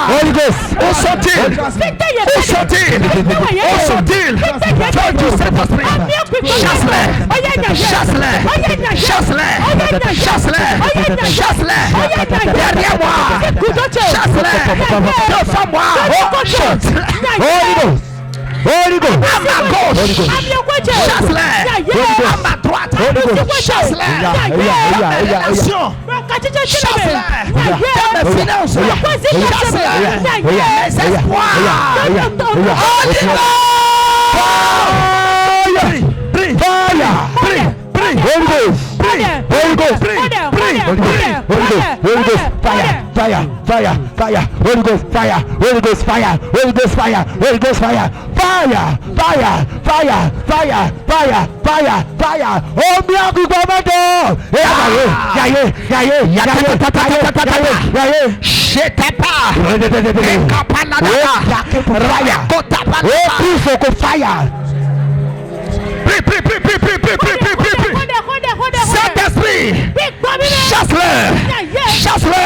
Holy Ghost! Où sont-ils? Où sont-ils? Où sont-ils? Feu du Saint-Esprit! Chasse-les! Chasse-les! Chasse-les! Chasse-les! Chasse-les! Derrière moi! Chasse-les! Devant moi! Holy Ghost! Holy Ghost! À ma gauche! Chasse-les! À ma droite! Chasse-les! Chasse-les! Dans mes finances! Chasse-les! Mes espoirs! Prie! Holy Ghost! Holy Ghost! Holy Ghost! Fire! fire, fire, fire, Holy Ghost fire, Holy Ghost fire, Holy Ghost fire, Holy Ghost fire, fire, fire, fire, fire, fire, fire, fire. Oh bien que commando. Saint-Esprit, chasse-le, chasse-le,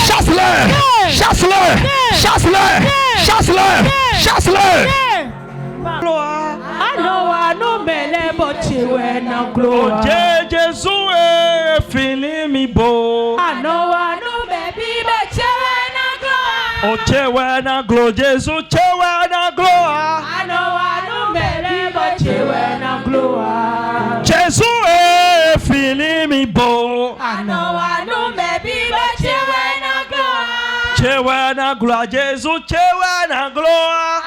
chasse-le, chasse-le, chasse-le, chasse-le, chasse-le. Jésus est fini mi beau. Oh chewe na gloire, Jésus chewe na gloire. Jésus est fini mi beau. Chewe na gloire, Jésus chewe na gloire.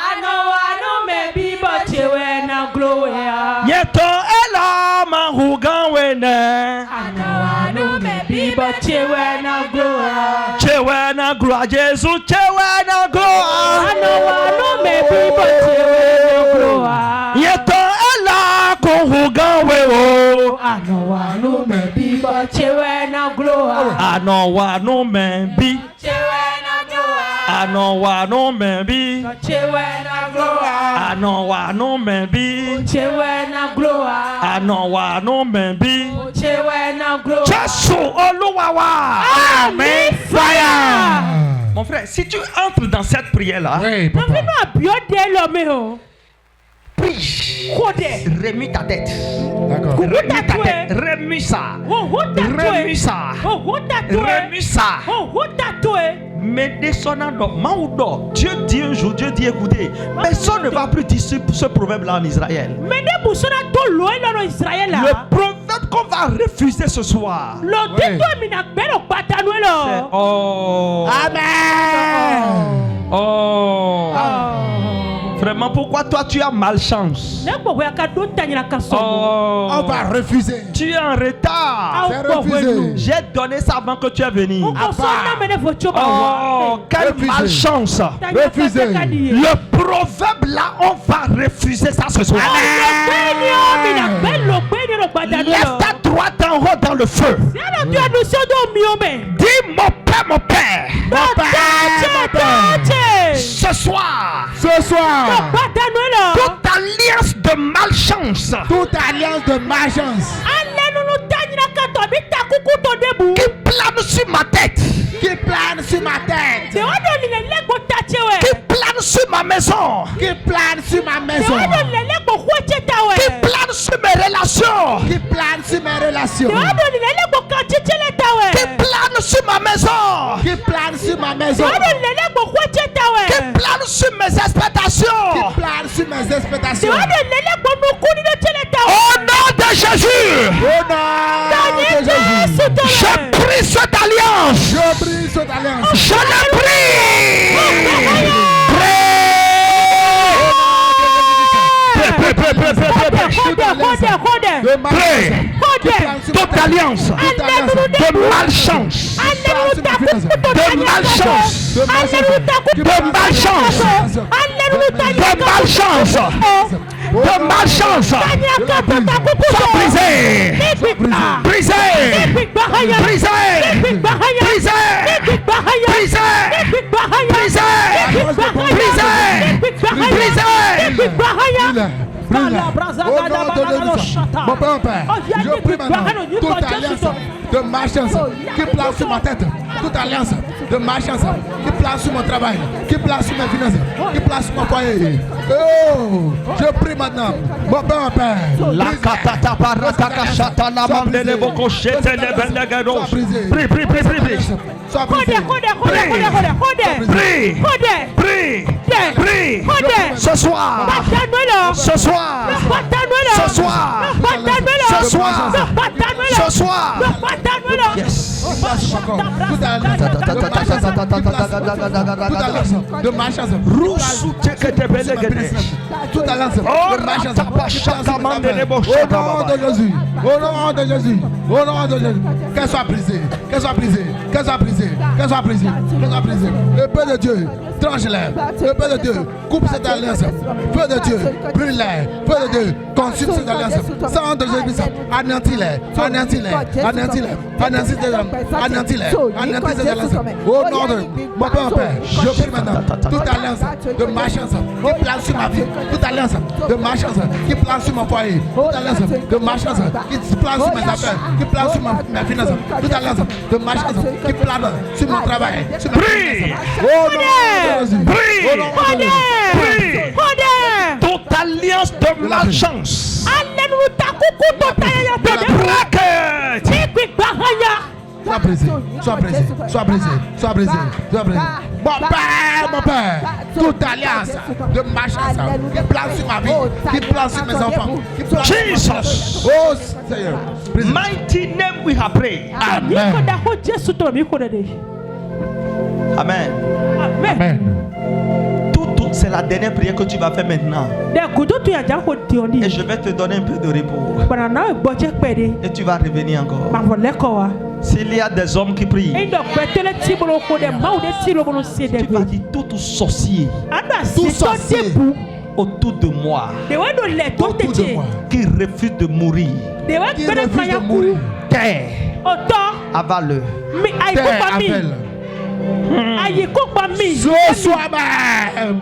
Yeto ela mahugan wene. Chewe na gloire, Jésus chewe na gloire. Yeto ela kohugan wewo. Anowa no membi. Anowa no membi. Anowa no membi. Anowa no membi. Jésus Oluwawa. Amen. Fire. Mon frère, si tu entres dans cette prière-là, Oui, papa. prie. Remue ta tête. D'accord. Remue ta tête. Remue ça. Remue ça. Remue ça. Mais descendant Maoudo, Dieu dit un jour, Dieu dit écoutez, personne ne va plus dire ce proverbe-là en Israël. Le proverbe qu'on va refuser ce soir. Oui. Oh. Amen. Oh. Vraiment, pourquoi toi tu as malchance? Oh. On va refuser. Tu es en retard. C'est refusé. J'ai donné ça avant que tu es venu. Oh, quelle Refusé. malchance. Refusé. Le proverbe là, on va refuser ça ce soir. Lève ta droite en haut dans le feu. Dis mon père, mon père. Ce soir, Ce soir, toute alliance de malchance toute alliance de malchance qui plane sur ma tête, qui plane sur ma tête, qui plane sur ma maison, qui plane sur ma maison, qui plane sur mes relations, qui plane sur mes relations, qui plane sur ma maison, qui plane sur ma maison, qui plane sur mes expectations. qui plane sur mes expectations. Au nom de Jésus, Au nom de Jésus, je prie cette alliance. je brise cette alliance. Je l'ai pris. De malchance, qui plane sur ma Toute tête. alliance Toute alliance de malchance, qui plane sur ma finance. de malchance, De malchance, qui de plane sur malchance, ma de malchance, de malchance, sois brisé, brisé, brisé, brisé, brisé, Au nom de Jésus, mon père, je prie maintenant toute alliance de malchance qui plane sur ma tête, toute alliance de malchance qui plane sur mon travail, qui plane sur mes finances, qui plane sur mon foyer. Oh, je prie maintenant, mon père, la katata barata kashata la mande de boko shete le bendegados. Prie, prie, prie, prie, prie. sois brisé. Prie, prie, prie. Ce soir, ce soir, ce soir, ce soir, ce soir. Yes. Toute alliance de malchance, Roussou teke te belegede. toute alliance de malchance, au nom de Jésus, au nom de Jésus, au nom de Jésus, qu'elle soit brisée, qu'elle qu'elle soit brisée, qu'elle soit brisée, qu'elle soit brisée, qu'elle soit brisée. Le Père de Dieu, tranche-les. Le Père de Dieu, coupe cette alliance. Feu de Dieu, brûle-les. Feu de Dieu, consume cette alliance. Sang de Jésus-Christ, anéantis-les, anéantis-les, anéantis-les, anéantis-les, anéantis-les, anéantis cette alliance. Au nom de mon Père, je prie maintenant toute alliance de malchance qui plane sur ma vie, toute alliance de malchance qui plane sur mon foyer, toute alliance de malchance qui plane sur mes affaires, qui plane sur mes finances, toute alliance de malchance qui plane sur mon travail, sur mes finances. Oh non, toute alliance de malchance, de braquette, sois brisé, sois brisé, sois brisé, sois brisé, sois brisé. Mon Père, toute alliance de malchance qui plane sur ma vie, qui plane sur mes enfants, qui plane sur Jesus. Oh Seigneur, Mighty name we have prayed. Amen. Amen. Amen. C'est la dernière prière que tu vas faire maintenant. Et je vais te donner un peu de repos. Et tu vas revenir encore. S'il y a des hommes qui prient, tu vas dire tout sorcier autour de moi qui refuse de mourir. Terre, avale-le. Ce soir même,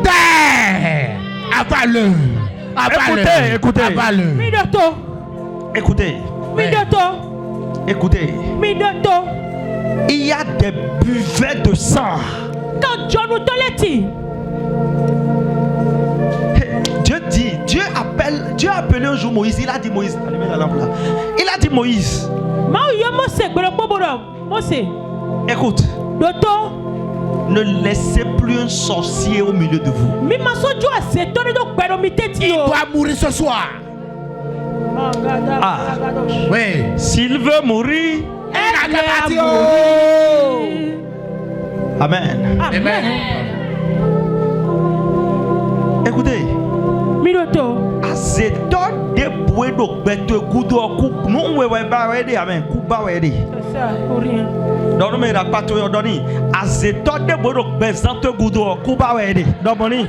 terre, avale-le. Écoutez. Avale-le. Écoutez. Il y a des buvets de sang. Dieu a appelé un jour Moïse. Il a dit Moïse, allumez la lampe là. Il a dit Moïse, écoute, ne laissez plus un sorcier au milieu de vous. Il doit mourir ce soir. Oui. S'il veut mourir, Amen. Amen. Écoutez. Azeto de buedo beto kudo ku no we ba ready amen ku ba ready. Non mais la pato doni azeto de buedo bezanto kudo ku ba ready. Domoni.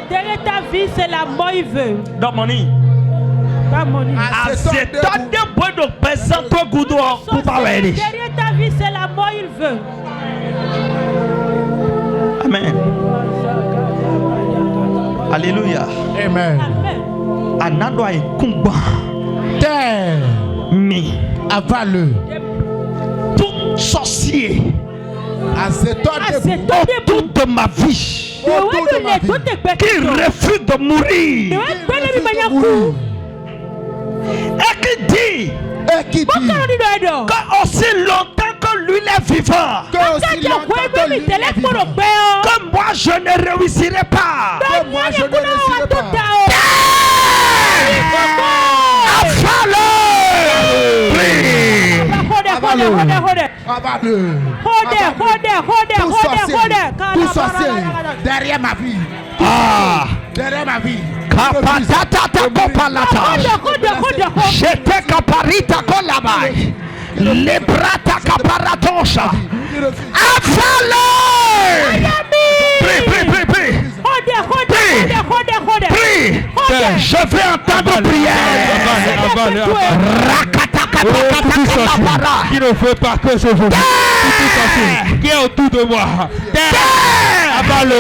Derrière ta vie c'est la mort il veut. Domoni. Azeto de buedo bezanto kudo ku ba ready. Derrière ta vie c'est la mort il veut. Amen. Alléluia. Amen. Anado ay kumba. Terre. Mi. Avale. Tout sorcier. Autour de ma vie. Qui refuse de mourir. Et qui dit. Que aussi longtemps que lui est vivant. Que moi je ne réussirai pas. Tout sorcier derrière ma vie. Derrière ma vie. J'étais caparita colabai. Lebrata caparatosha. Avale! Prie. Je vais entendre prière. Qui ne fait pas que je vous qui est autour de moi. Avale.